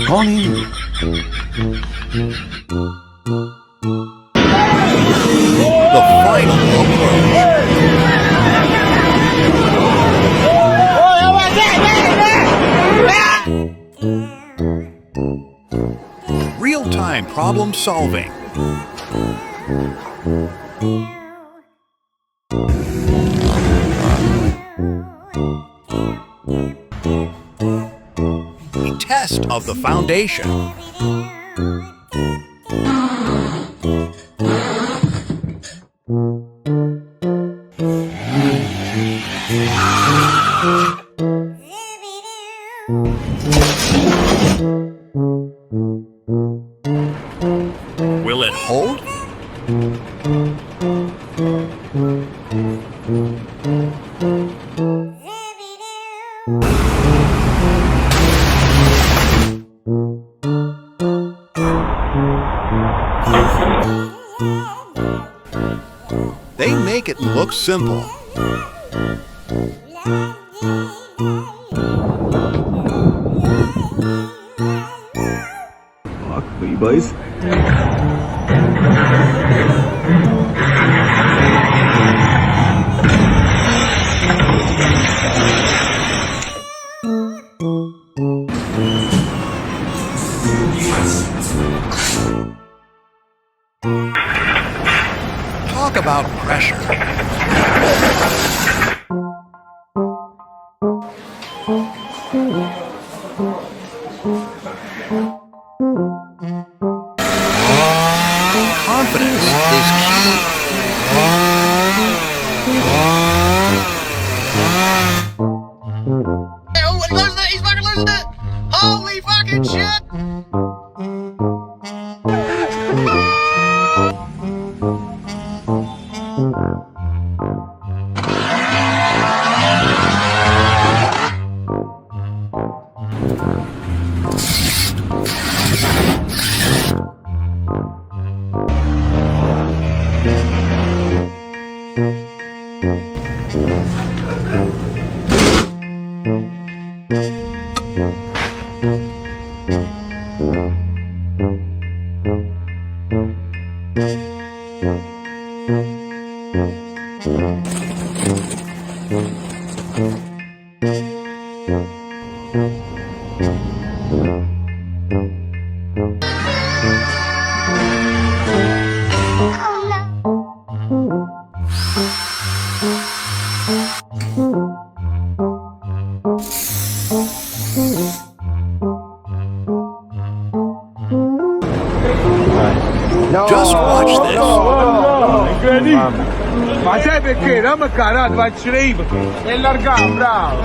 Connie. The final approach. Real-time problem solving. A test of the foundation. Will it hold? They make it look simple. Fuck me, boys. Talk about pressure. Confidence is key. Oh, he loses it! He's fucking losing it! Holy fucking shit! Just watch this. Ma sai perché? Dammi carato, faccio rima e largamo, bravo!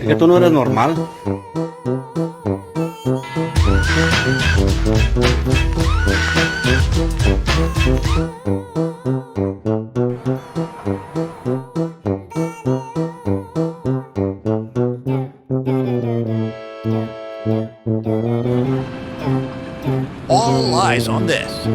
¿Que tú no eres normal? All eyes on this.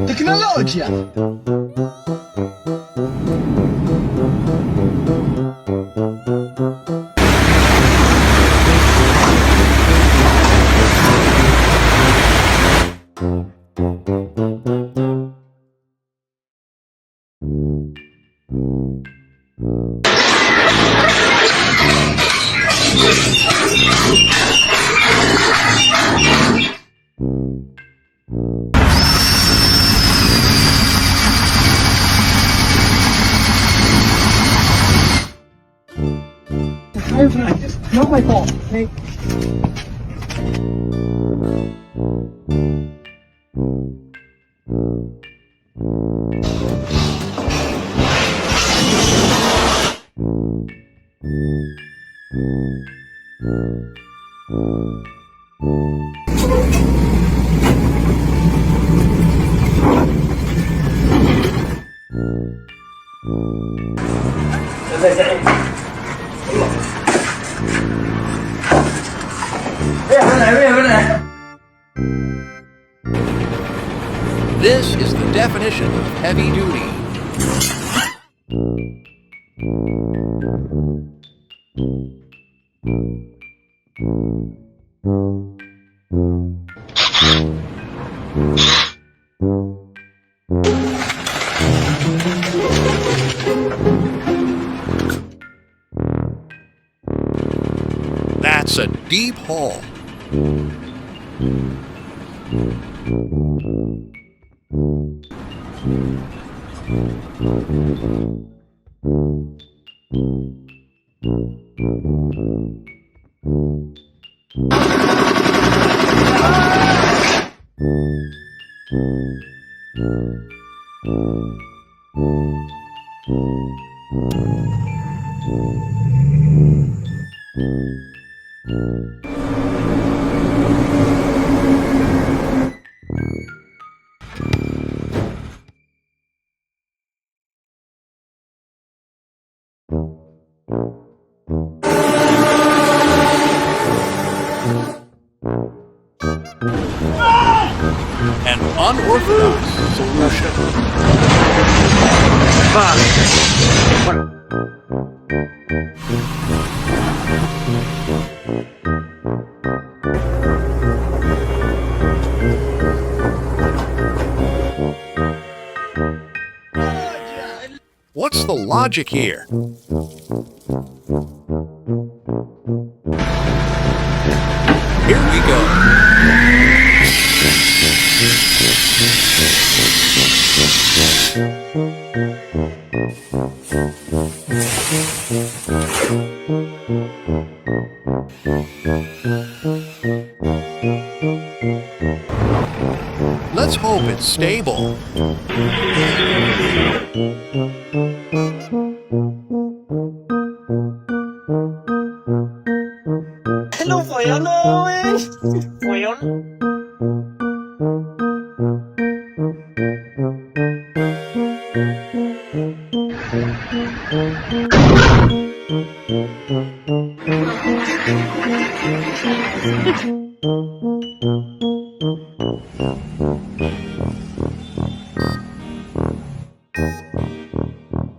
Tecnologia! Not my fault. Okay? This is the definition of heavy duty. That's a deep hole. An unorthodox solution. What's the logic here? Here we go. Let's hope it's stable. Ano po yun? Ano eh? Po yun?